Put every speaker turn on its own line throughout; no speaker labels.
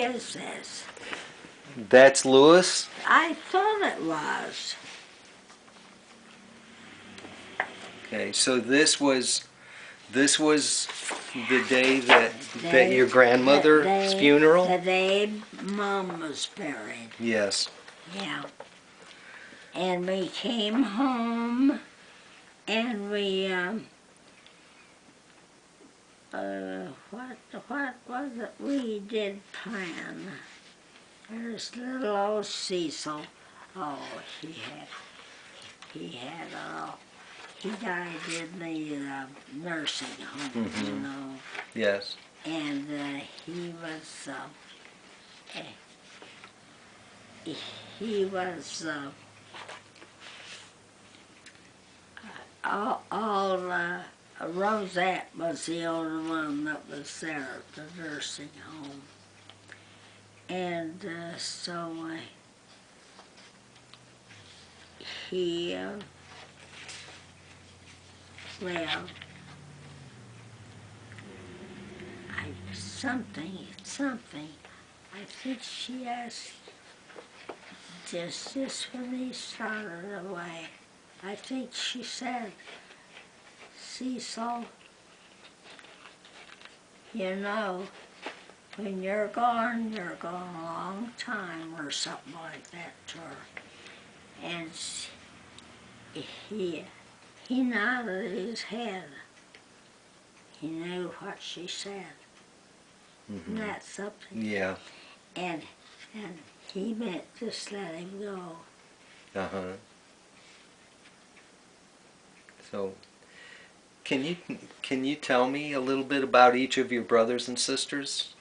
is this?
That's Lewis?
I thought it was.
Okay, so this was the day that your grandmother's funeral?
The day Mom was buried.
Yes.
Yeah. And we came home, and we, what was it we did plan? There's little old Cecil. Oh, he died in the nursing home, you know.
Yes.
And he was Rosette was the only one that was there at the nursing home. And so he, well, something, I think she asked, just when he started away, I think she said, Cecil, you know, when you're gone a long time, or something like that to her. And he nodded his head. He knew what she said. Isn't that something?
Yeah.
And he meant just let him go.
Uh-huh. So, can you tell me a little bit about each of your brothers and sisters?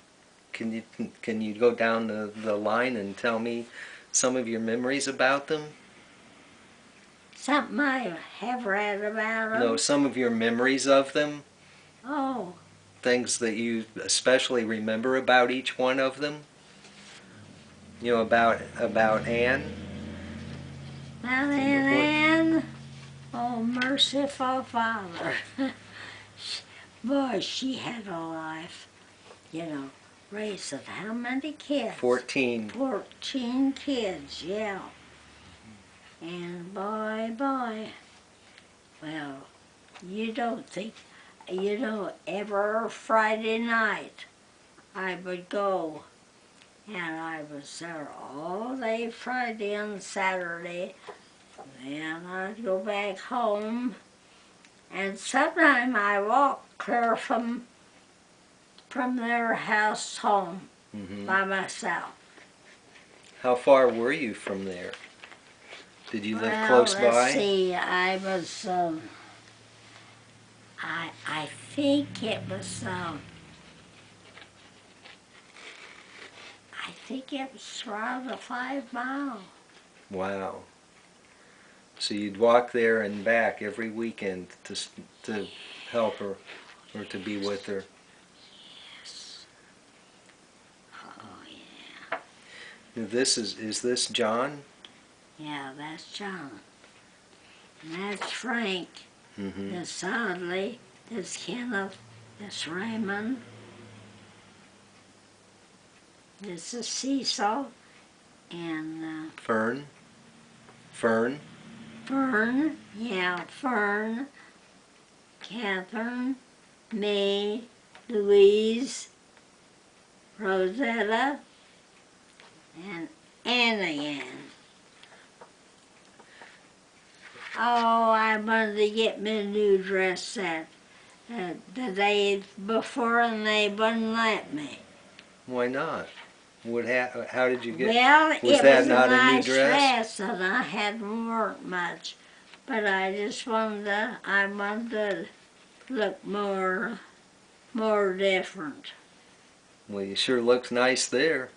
Can you go down the line and tell me some of your memories about them?
Something I have read about them?
No, some of your memories of them.
Oh.
Things that you especially remember about each one of them. You know, about Anne.
About Anne? Oh, merciful Father. Boy, she had a life. You know, raising how many kids?
14.
14 kids, yeah. And boy, well, you don't think, you know, every Friday night I would go, and I was there all day Friday and Saturday. Then I'd go back home, and sometimes I walked clear from their house home by myself.
How far were you from there? Did you live close by?
Let's see, I was, I think it was, around 5 miles.
Wow. So you'd walk there and back every weekend to help her or to be with her.
Yes. Oh, yeah.
Now is this John?
Yeah, that's John. And that's Frank.
Mm-hmm.
That's Audley. That's Kenneth. That's Raymond. This is Cecil. And
Fern.
Fern. Yeah, Fern. Catherine. May. Louise. Rosetta. And Anne again. Oh, I wanted to get me a new dress set the day before, and they wouldn't let me.
Why not? How did you get?
Well,
was
it
that
was
not
a
a new
nice
dress?
and I hadn't worn much, but I just wanted to look more different.
Well, you sure looked nice there.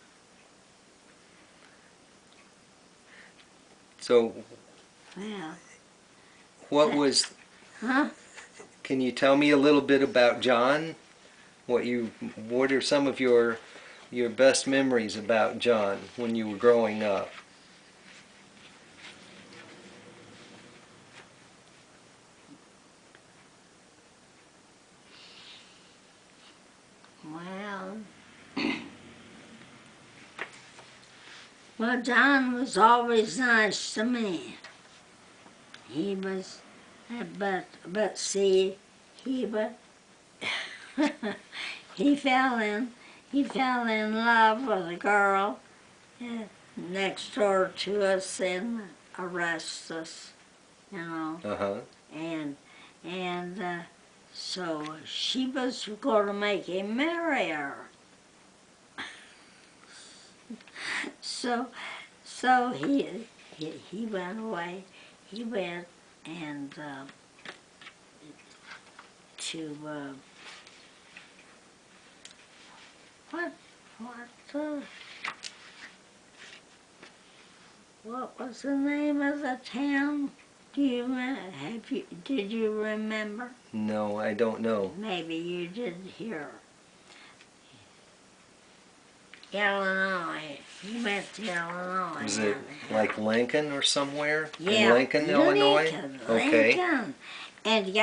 So,
Yeah.
what was?
Huh?
Can you tell me a little bit about John? What are some of your best memories about John when you were growing up?
Well, Well, John was always nice to me. He was, but see, he was, he he fell in love with a girl next door to us and arrested us, you know.
Uh-huh.
And so she was going to make him marry her. So he went away. He went and to what what was the name of the town? Did you remember?
No, I don't know.
Maybe you didn't hear. Illinois. He went to Illinois.
Is it like Lincoln or somewhere?
Yeah,
In Lincoln, Illinois? Okay.
Lincoln. And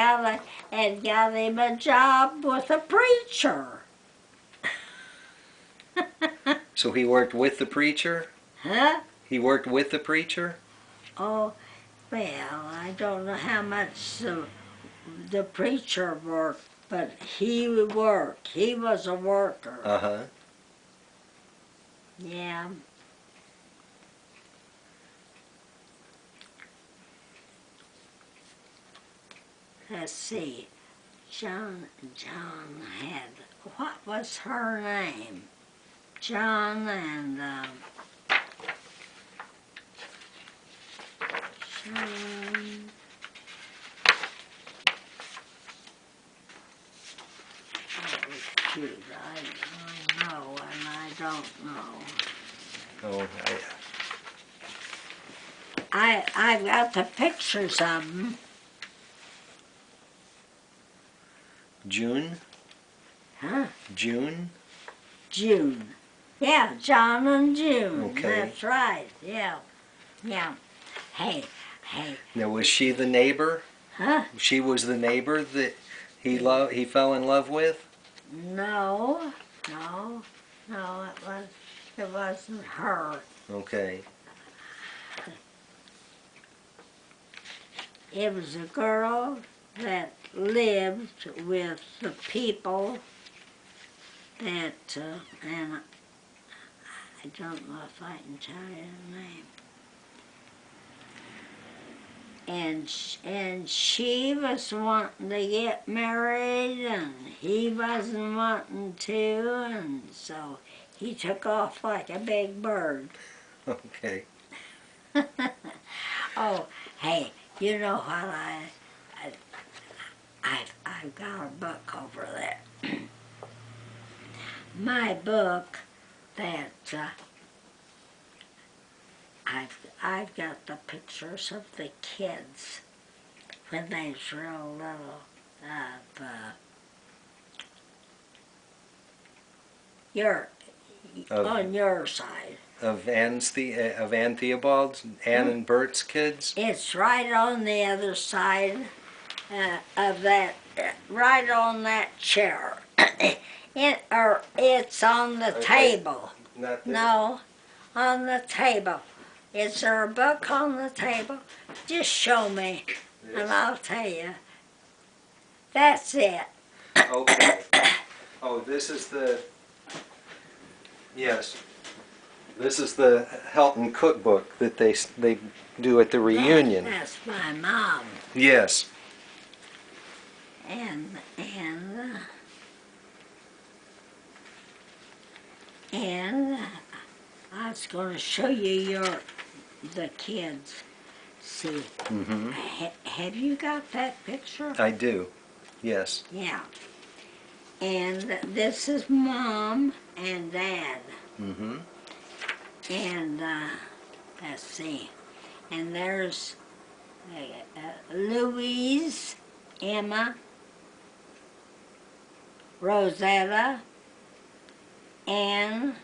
got him a job with a preacher.
So he worked with the preacher?
Huh?
He worked with the preacher?
Oh, well, I don't know how much the preacher worked, but he worked. He was a worker.
Uh-huh.
Yeah. Let's see. John had, what was her name? John and, John, oh shoot, I know and I don't know.
Oh,
I've got the pictures of them.
June?
Huh?
June?
June. Yeah, John and June.
Okay.
That's right. Yeah. Yeah. Hey.
Now, was she the neighbor?
Huh?
She was the neighbor that he fell in love with?
No, it wasn't her.
Okay.
It was a girl that lived with the people that, and I don't know if I can tell you the name. And she was wanting to get married, and he wasn't wanting to, and so he took off like a big bird.
Okay.
Oh, hey, you know what I've got a book over there. My book that I've got the pictures of the kids when they was real little. On your side.
Of Ann Theobald, Ann and Bert's kids?
It's right on the other side of that, right on that chair. It's on the table.
Not this.
No, on the table. Is there a book on the table? Just show me, and I'll tell you. That's it.
Okay. Oh, this is the... Yes. This is the Helton cookbook that they do at the reunion.
That's my mom.
Yes.
And I was going to show you the kids. See, have you got that picture?
I do. Yes.
Yeah. And this is Mom and Dad.
Mm-hmm.
And let's see. And there's Louise, Emma, Rosetta, Anne.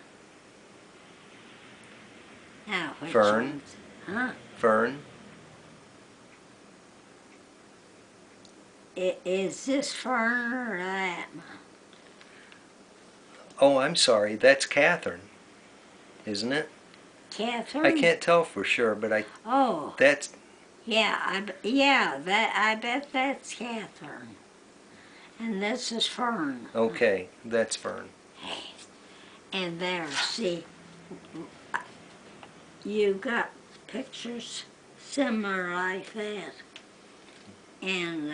Now, which
Fern.
ones? Huh?
Fern.
Is this Fern or that?
Oh, I'm sorry. That's Catherine, isn't it?
Catherine?
I can't tell for sure, but
Oh,
that's
yeah, I bet that's Catherine. And this is Fern.
okay. That's Fern.
And there, see, you got pictures similar like that. And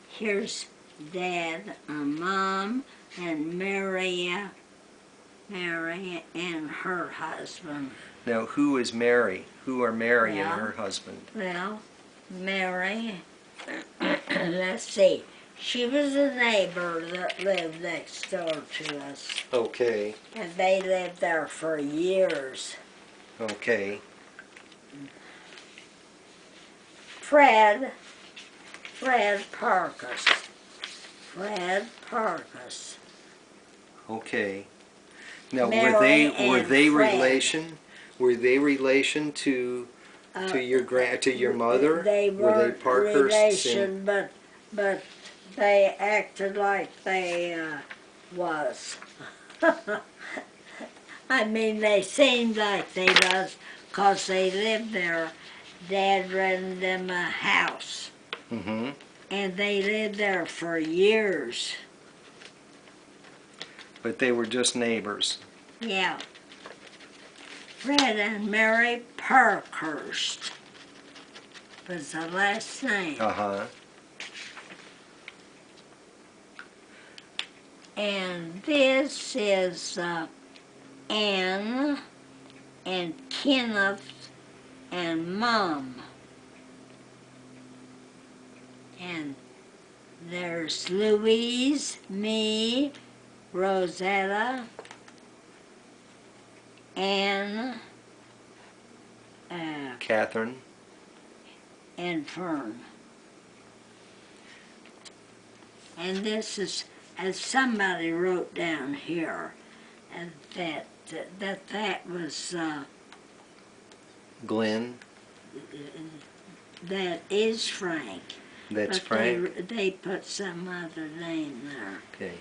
here's Dad and Mom and Mary and her husband.
Now, who is Mary? Who are Mary and
Well,
her husband?
Well, Mary, let's see, she was a neighbor that lived next door to us.
Okay.
And they lived there for years.
Okay.
Fred Parkus. Fred Parkus.
Okay. Now,
Mary
were
and
they
Fred.
relation? Were they relation to your mother?
They weren't
Parkhursts
relation, but they acted like they was. I mean, they seemed like they was, 'cause they lived there. Dad rented them a house,
Mm-hmm.
and they lived there for years.
But they were just neighbors.
Yeah. Fred and Mary Parkhurst was the last name.
Uh-huh.
And this is Anne and Kenneth and Mom. And there's Louise, me, Rosetta, Anne,
Catherine.
and Fern. And this is, as somebody wrote down here, and that was,
Glenn.
that is Frank.
That's
But
Frank.
They put some other name there.
Okay.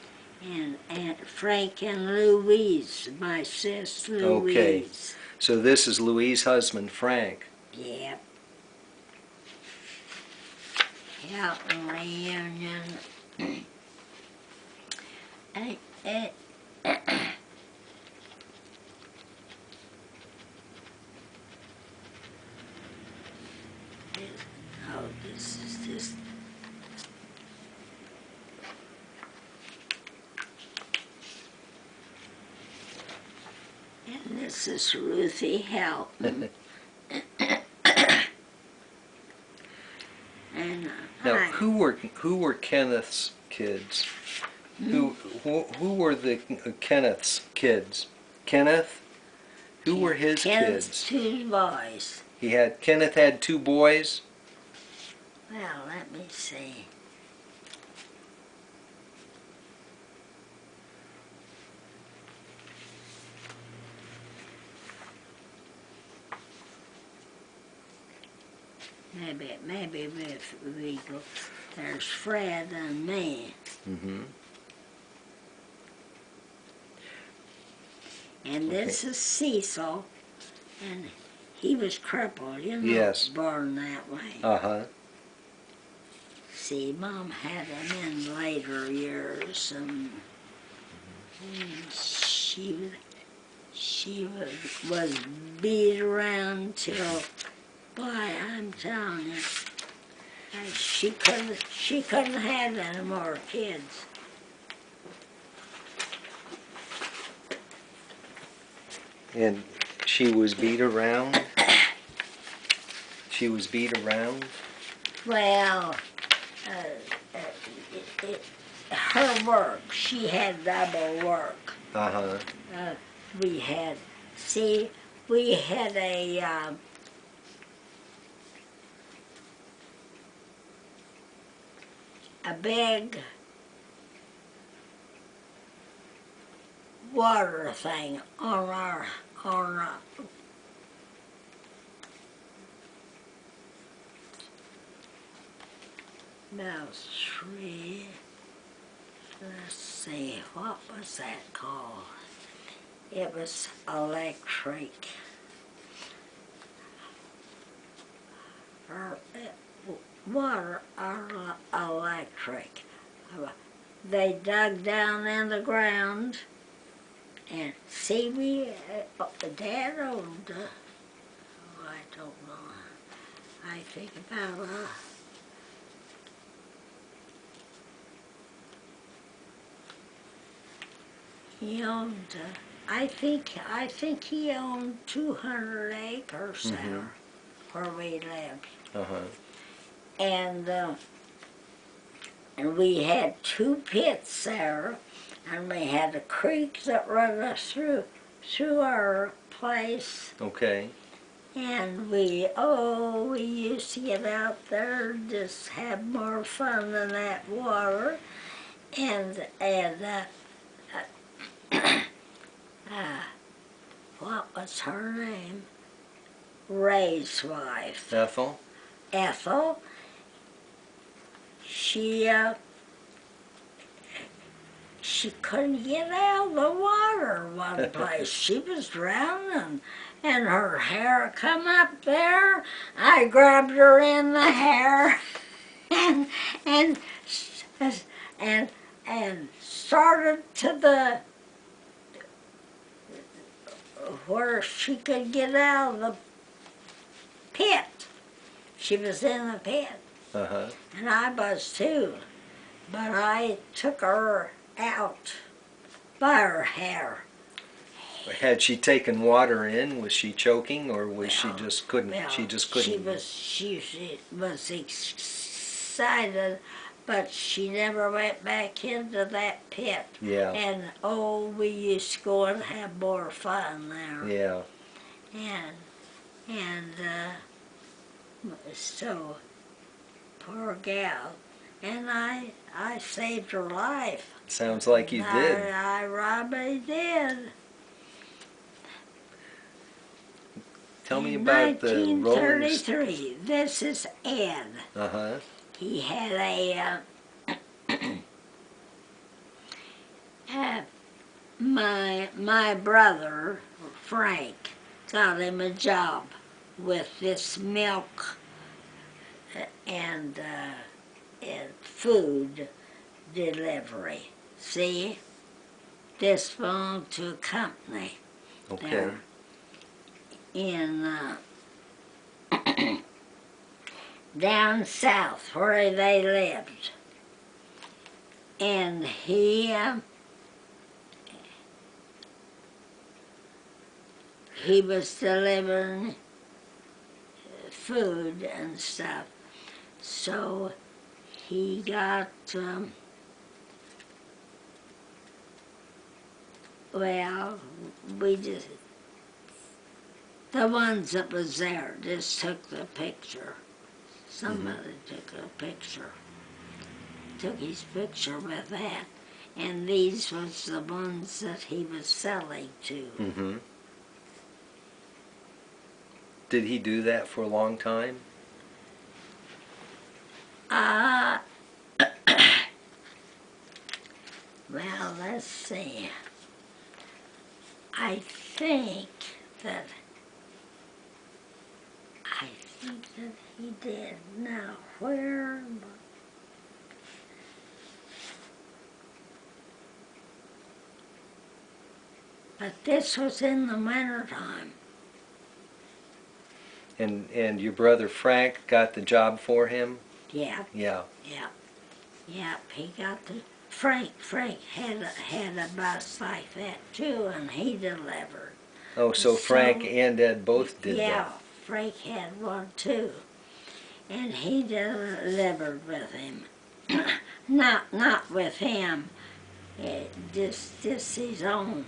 And Frank and Louise, my sis Louise.
Okay. So this is Louise's husband, Frank.
Yep. Helton reunion. Oh, this is just. And this is Ruthie Helton. And
Now, who were Kenneth's kids? Who were the Kenneth's kids? Kenneth? Who were his
Kenneth's
kids?
2 boys.
Kenneth had 2 boys?
Well, let me see. Maybe if we go, there's Fred and me.
Mm-hmm.
And this is Cecil, and he was crippled, you know,
Yes.
born that way.
Uh-huh.
See, Mom had him in later years, and she was beat around till, boy, I'm telling you, she couldn't have any more kids.
And she was beat around? She was beat around?
Well, her work, she had double work.
Uh-huh.
We had a big water thing on those 3. Let's see, what was that called? It was electric. or water or electric. They dug down in the ground, and see, Dad owned, I don't know, I think about he owned, I think he owned 200 acres there where we lived. And we had 2 pits there, and we had a creek that run us through our place.
Okay.
And we used to get out there and just have more fun than that water. And what was her name? Ray's wife.
Ethel?
Ethel. She couldn't get out of the water one place. She was drowning, and her hair come up there. I grabbed her in the hair and started to the where she could get out of the pit. She was in the pit. And I was too, but I took her out by her hair.
Had she taken water in? Was she choking, or was she just couldn't? She just couldn't.
She was excited, but she never went back into that pit.
Yeah.
And we used to go and have more fun there.
Yeah.
And so poor gal, and I saved her life.
Sounds like you did.
I probably did.
Tell me about the Rolling.
1933. This is Ed. He had my brother Frank got him a job with this milk and food delivery. See, this belonged to a company.
Okay.
There in down south where they lived, and he was delivering food and stuff. So he got, the ones that was there just took the picture. Somebody took a picture. Took his picture with that. And these was the ones that he was selling to.
Did he do that for a long time?
Well, let's see. I think that he did. Now, where? But this was in the wintertime.
And your brother Frank got the job for him?
Yeah.
Yeah.
Yeah. Yeah, he got the... Frank had a bus like that too, and he delivered.
Oh, so Frank and Ed both did that?
Yeah, Frank had one too. And he delivered with him. Not with him, just his own.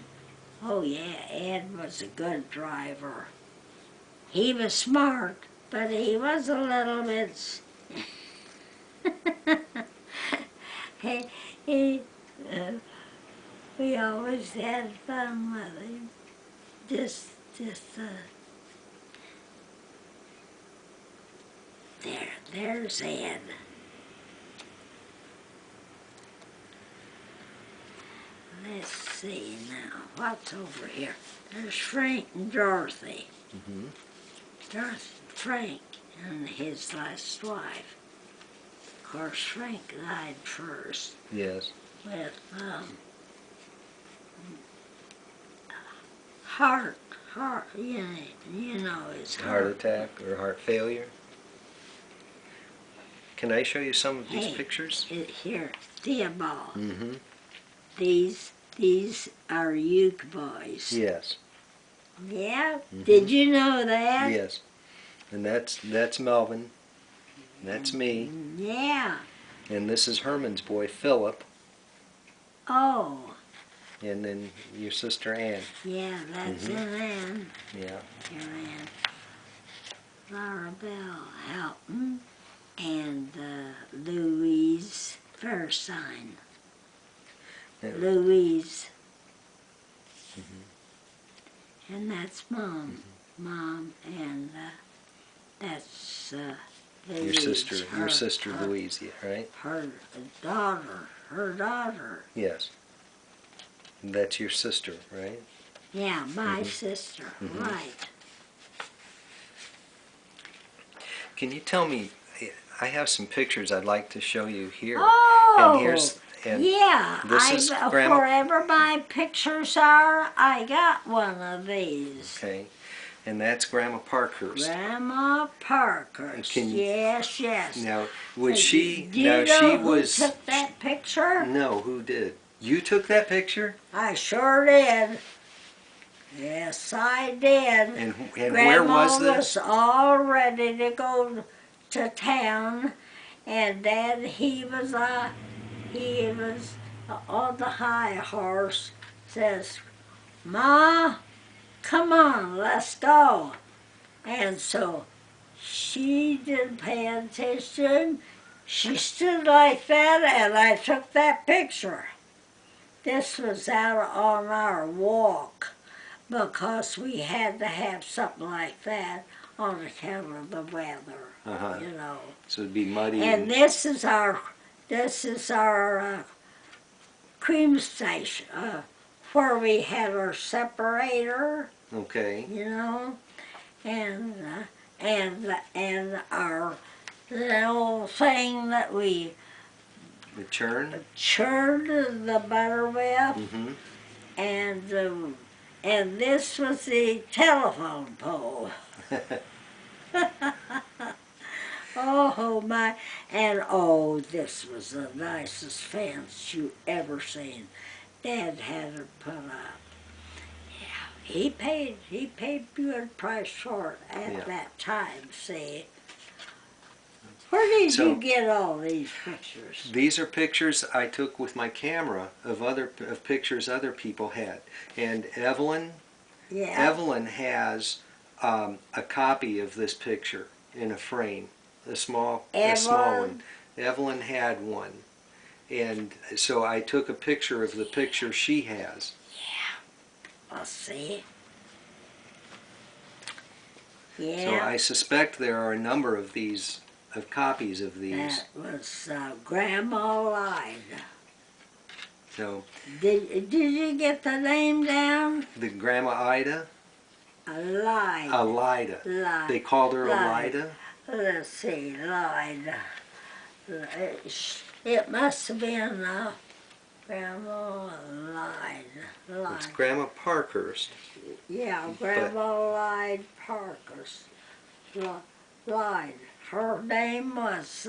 Oh yeah, Ed was a good driver. He was smart, but he was a little bit... we always had fun with him. There's Ed. Let's see now, what's over here? There's Frank and Dorothy. Dorothy, Frank, and his last wife. Of course, Frank died first
Yes.
with heart, you know, his
Heart attack or heart failure. Can I show you some of these
Hey,
pictures?
Here, Theobald.
Mm-hmm.
These are Uke boys.
Yes.
Yeah?
Mm-hmm.
Did you know that?
Yes. And that's Melvin. That's me.
Yeah.
And this is Herman's boy, Philip.
Oh,
And then your sister Ann.
yeah, that's
Mhm.
Ann.
Yeah.
Here, Ann. Laura Bell Helton and Louise Versign.
Yeah.
Louise.
Mm-hmm.
And that's Mom. Mom, and that's
Your
Louise.
sister Louise, right?
Her daughter.
Yes. That's your sister, right?
Yeah, my
Mhm.
sister,
Mhm.
right.
Can you tell me? I have some pictures I'd like to show you here.
Oh, yeah.
This is Grandma.
Wherever my pictures are, I got one of these.
Okay, and that's Grandma Parkhurst.
Grandma Parkhurst. Yes, yes.
Now, was she?
Do you know who took that picture?
No, who did? You took that picture?
I sure did. Yes, I did.
And
Grandma
where was this?
was all ready to go to town, and Dad, he was on the high horse. Says, "Ma, come on, let's go." And so she didn't pay attention. She stood like that, and I took that picture. This was out on our walk, because we had to have something like that on account of the weather, you know.
So it'd be muddy.
And this is our cream station, where we had our separator.
Okay.
You know, and our little thing that we
The churn.
churned the butter with.
Mm-hmm.
And this was the telephone pole. Oh my, and oh, this was the nicest fence you ever seen. Dad had it put up. Yeah, he paid good price for it at that time, see. Where did you get all these pictures?
These are pictures I took with my camera of pictures other people had. And Evelyn has a copy of this picture in a frame, a small one. Evelyn had one, and so I took a picture of the picture she has.
Yeah, I'll see. Yeah.
So I suspect there are a number of these. Of copies of these.
That was Grandma lied.
So.
Did you get the name down?
The Grandma Ida?
Lied.
Elida.
Lied.
They called her Elida?
Let's see, lied. It must have been Grandma lied.
It's Grandma Parkhurst.
Yeah, Grandma lied Parkhurst. Lied. Her name was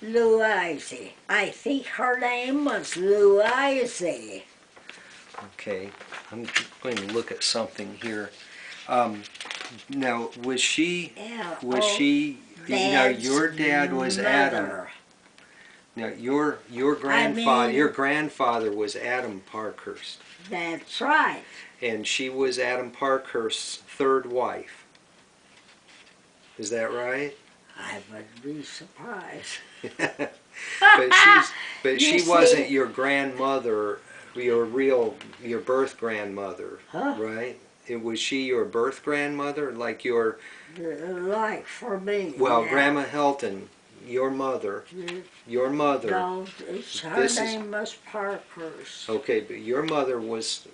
Louise. I think her name was Louise.
Okay, I'm going to look at something here. Now, was she? Now, your dad was Adam. Now, your grandfather was Adam Parkhurst.
That's right.
And she was Adam Parkhurst's third wife. Is that right?
I wouldn't be surprised.
but she wasn't your grandmother, your birth grandmother, right? Was she your birth grandmother, like your?
Like for me.
Well,
yeah.
Grandma Helton, your mother. Your mother.
No, her name was Parkhurst.
Okay, but your mother was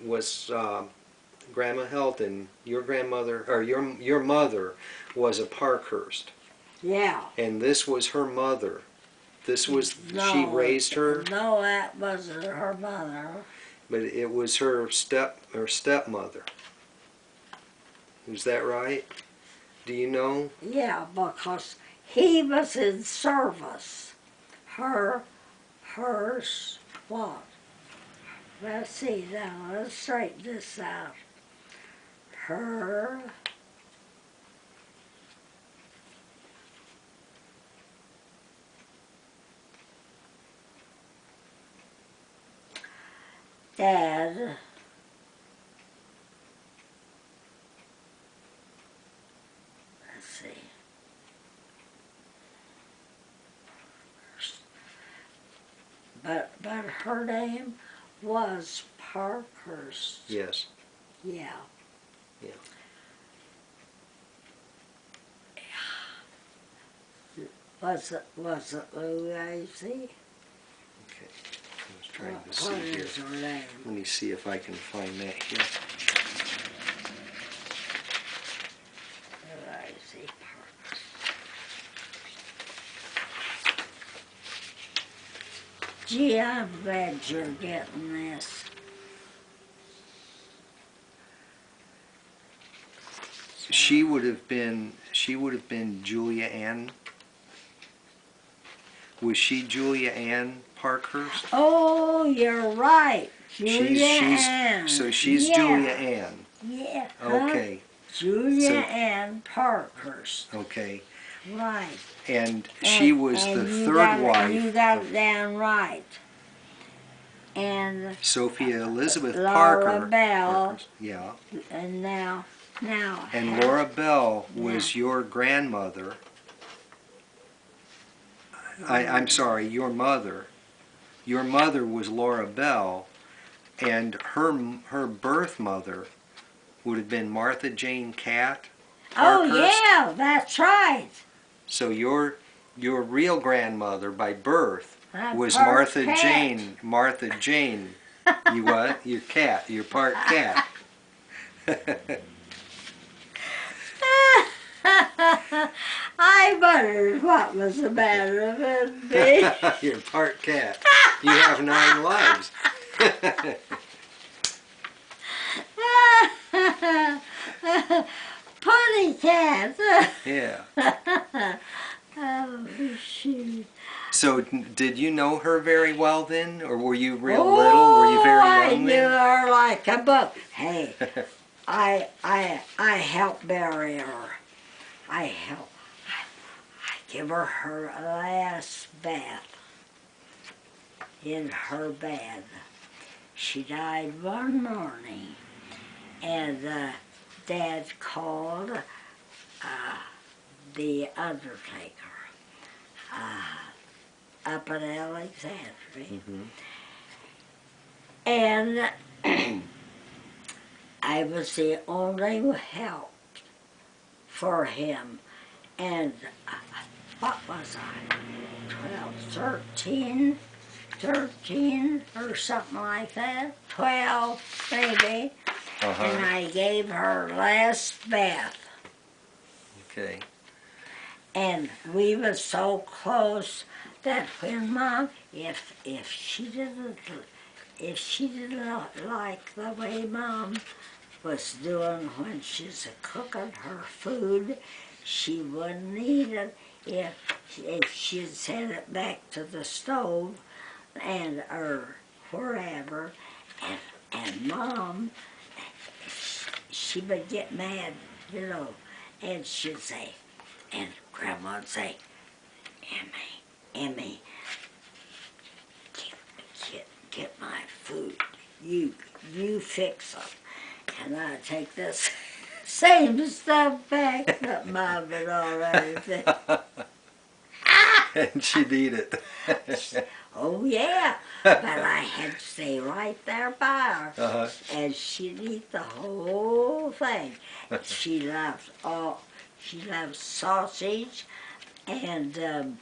Grandma Helton. Your grandmother, or your mother, was a Parkhurst.
Yeah.
And this was her mother. This was,
No,
she raised her,
No, that wasn't her mother.
but it was her stepmother. Is that right? Do you know?
Yeah, because he was in service. Hers, what? Let's see now, let's straighten this out. Her dad let's see. But her name was Parkhurst.
Yes.
Yeah.
Yeah.
Was it Louise?
Okay. I was trying to
What
see here.
is her name?
Let me see if I can find that here.
Louise Parkhurst. Gee, I'm glad you're getting this.
She would have been Julia Ann. Was she Julia Ann Parkhurst?
Oh, you're right. Julia Ann.
So she's
Yeah.
Julia Ann.
Yeah.
Okay.
Julia
So-
Ann Parkhurst.
Okay.
Right.
And she was the third wife.
You got it down right. And
Sophia Elizabeth
Laura
Parker.
Bell.
Parkhurst. Yeah.
and now.
And Laura Bell was your grandmother. I'm sorry, your mother. Your mother was Laura Bell, and her birth mother would have been Martha Jane Catt Parkhurst.
Oh yeah, that's right.
So your real grandmother by birth was
Part
Martha
cat.
Jane. Martha Jane. You what? You're cat. You're part cat.
I wondered what was the matter with me.
You're part cat. You have 9 lives.
Putty cat.
Yeah.
Oh, shoot.
So did you know her very well then? Or were you real little? Were you very
I
young
knew
then?
her like a book. Hey, I helped bury her. I give her last bath in her bed. She died one morning, and Dad called the undertaker up at Alexandria. And I was the only help for him. And what was I? 12, 13 or something like that. 12 maybe. And I gave her last bath.
Okay.
And we were so close that when Mom, if she didn't like the way Mom was doing when she's cooking her food, she wouldn't eat it if she'd send it back to the stove or wherever, and Mom, she would get mad, and she'd say, and Grandma would say, Emmy, get my food. You fix it. And I'd take this same stuff back that Mom had already said.
And she'd eat it.
Oh yeah, but I had to stay right there by her, and she'd eat the whole thing. She loved sausage and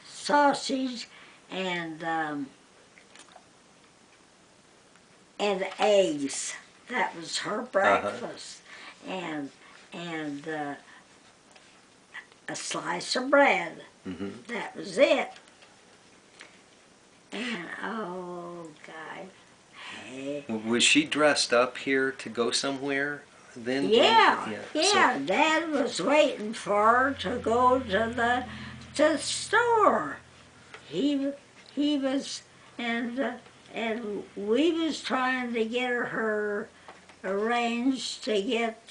sausage and eggs. That was her breakfast. And and a slice of bread.
Mm-hmm.
That was it. And oh God, hey.
Was she dressed up here to go somewhere then?
Yeah,
So,
Dad was waiting for her to go to the store. He was, and we was trying to get her arranged to get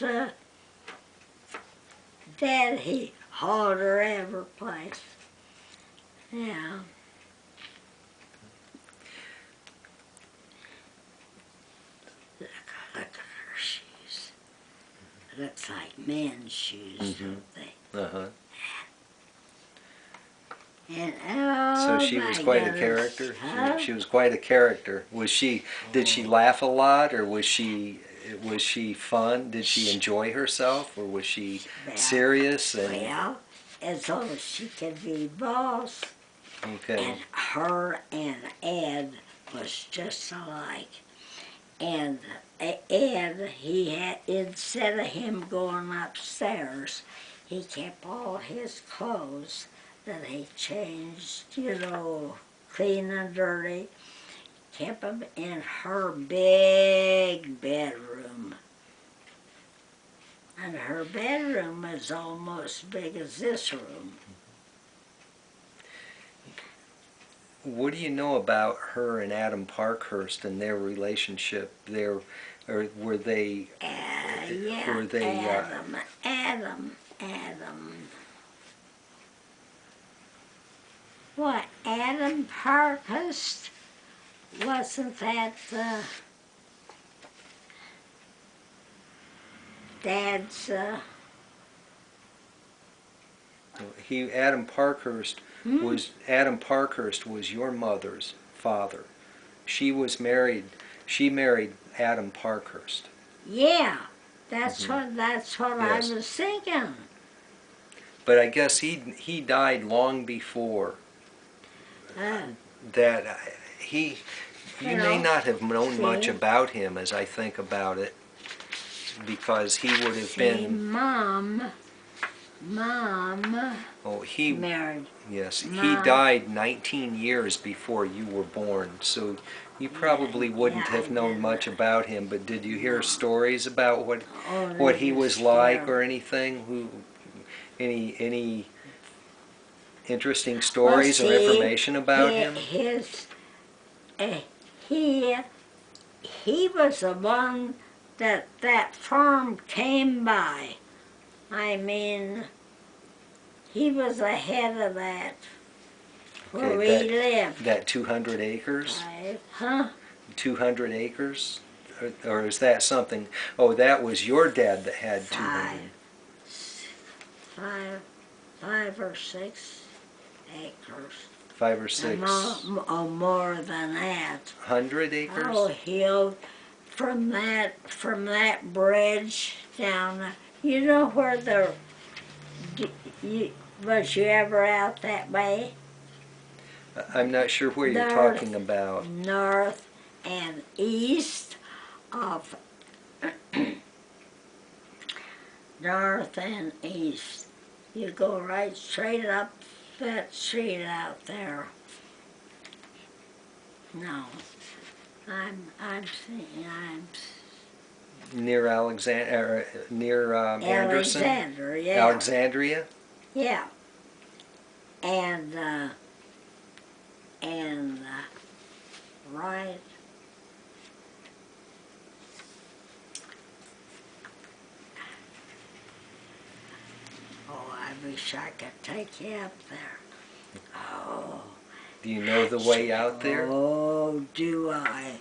Dad. He hauled her every place. Yeah. Look at her shoes. Looks like men's shoes, don't they?
uh-huh.
And oh,
So she was quite a
goodness.
character.
Huh?
She was quite a character. Was she? Did she laugh a lot, or was she fun? Did she enjoy herself, or was she serious?
Well, as long as she could be boss.
Okay.
And her and Ed was just alike. And Ed, he had, instead of him going upstairs, he kept all his clothes that he changed, clean and dirty, kept them in her big bedroom. And her bedroom is almost as big as this room.
What do you know about her and Adam Parkhurst and their relationship? Or were they?
Yeah,
were they?
Adam. What, Adam Parkhurst? Wasn't that Dad's?
Adam Parkhurst was your mother's father. She was married. She married Adam Parkhurst.
Yeah, that's what
Yes.
I was thinking.
But I guess he died long before that. You may not have known much about him, as I think about it, because he would have been.
Mom.
Oh, he
Married.
Yes,
Mom.
he died 19 years before you were born, so you probably wouldn't have known much about him. But did you hear stories about what he was like or anything? Any interesting stories or information about him?
He was the one that farm came by. I mean, he was the head of that, where we lived.
That 200 acres?
Huh?
200 acres? Or is that something? Oh, that was your dad that had 200.
Five or 6 acres.
5 or 6.
More than that.
100 acres?
Oh, from that bridge down. You know where was you ever out that way?
I'm not sure where you're talking about.
North and east of north and east. You go right straight up that street out there. No, I'm
Near Anderson?
Alexander, yeah.
Alexandria?
Yeah. And right. Oh, I wish I could take you up there. Oh.
Do you know the way out there?
Oh, do I?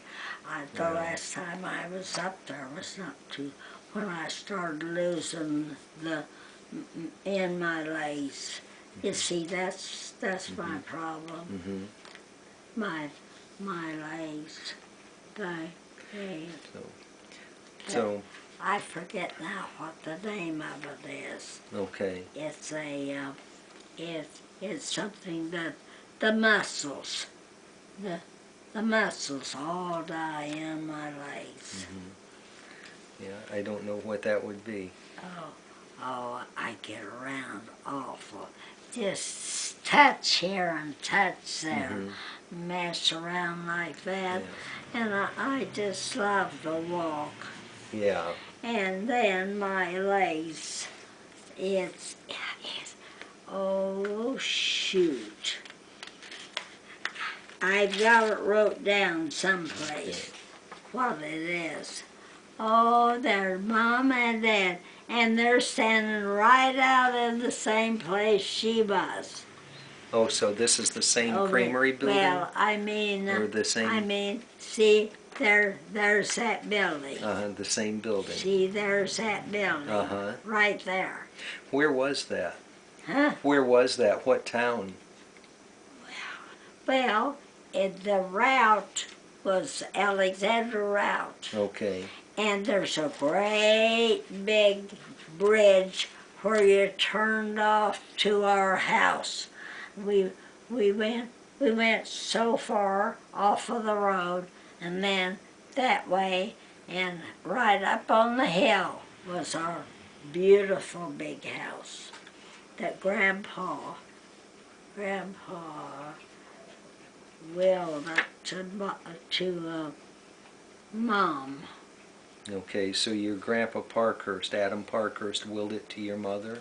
The last time I was up there was not too, when I started losing in my legs. You see, that's my problem. My legs.
So
I forget now what the name of it is.
okay.
It's it's something that the muscles, the muscles all die in my legs.
Yeah, I don't know what that would be.
Oh, Oh, I get around awful. Just touch here and touch there. Mess around like that.
Yeah.
And I just love to walk.
Yeah.
And then my legs, it's oh shoot. I've got it wrote down someplace what it is. Oh, there's Mom and Dad, and they're standing right out in the same place she was.
Oh, so this is the same
Oh,
creamery building?
Well, I mean,
or the same?
see, there's that building.
The same building.
See, there's that building. Right there.
Where was that?
Huh?
Where was that? What town?
Well, the route was Alexander Route.
Okay.
And there's a great big bridge where you turned off to our house. We went so far off of the road, and then that way, and right up on the hill was our beautiful big house that Grandpa willed up to Mom.
Okay, so your Grandpa Parkhurst, Adam Parkhurst, willed it to your mother?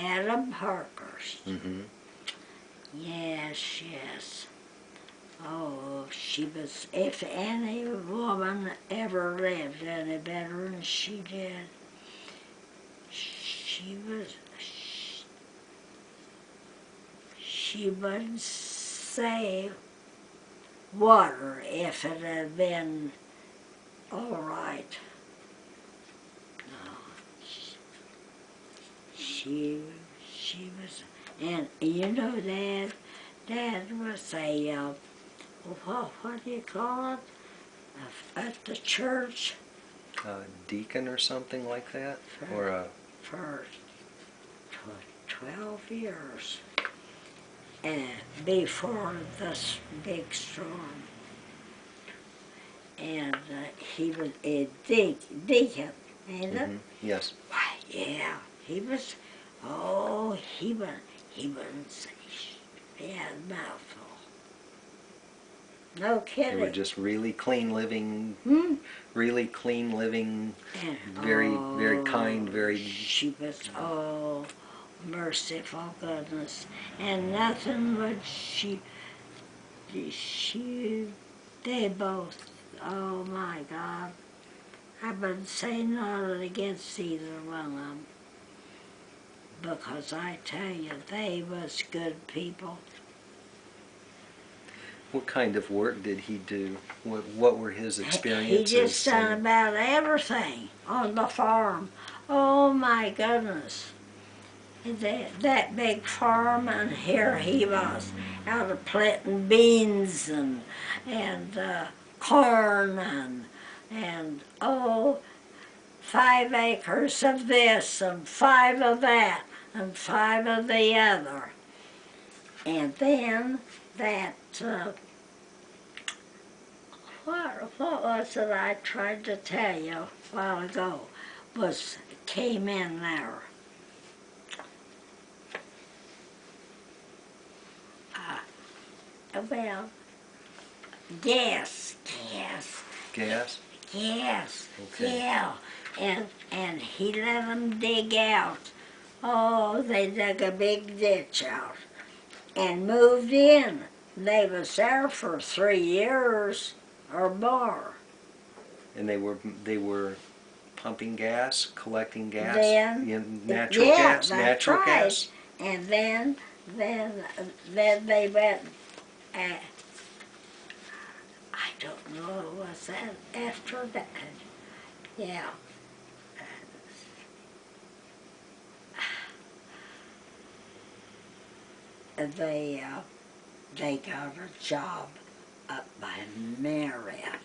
Adam Parkhurst.
Mm-hmm.
Yes. Oh, she was, if any woman ever lived any better than she did, she wouldn't say water if it had been all right. No, she was, and you know, Dad was a, what do you call it, at the church?
Deacon or something like that?
For 12 years. And before this big storm. And he was a deacon, ain't it?
Yes.
Why, yeah, he was, he wouldn't say he had a mouthful. No kidding.
They were just really clean living, really clean living,
And,
very kind, very...
She was, merciful goodness. And nothing would they both, oh my God. I wouldn't say nothing against either one of them. Because I tell you, they was good people.
What kind of work did he do? What were his experiences?
He just done about everything on the farm. Oh my goodness. That big farm, and here he was, out of planting beans and corn and 5 acres of this and 5 of that and 5 of the other. And then that, what was it I tried to tell you a while ago, came in there. Well, gas.
Gas?
Yes,
Okay.
yeah. And he let them dig out. Oh, they dug a big ditch out and moved in. They was there for 3 years or more.
And they were pumping gas, collecting gas,
Natural
gas,
that's
natural
right.
gas.
And then they went. I don't know, was that after that? Yeah. They got a job up by Marion.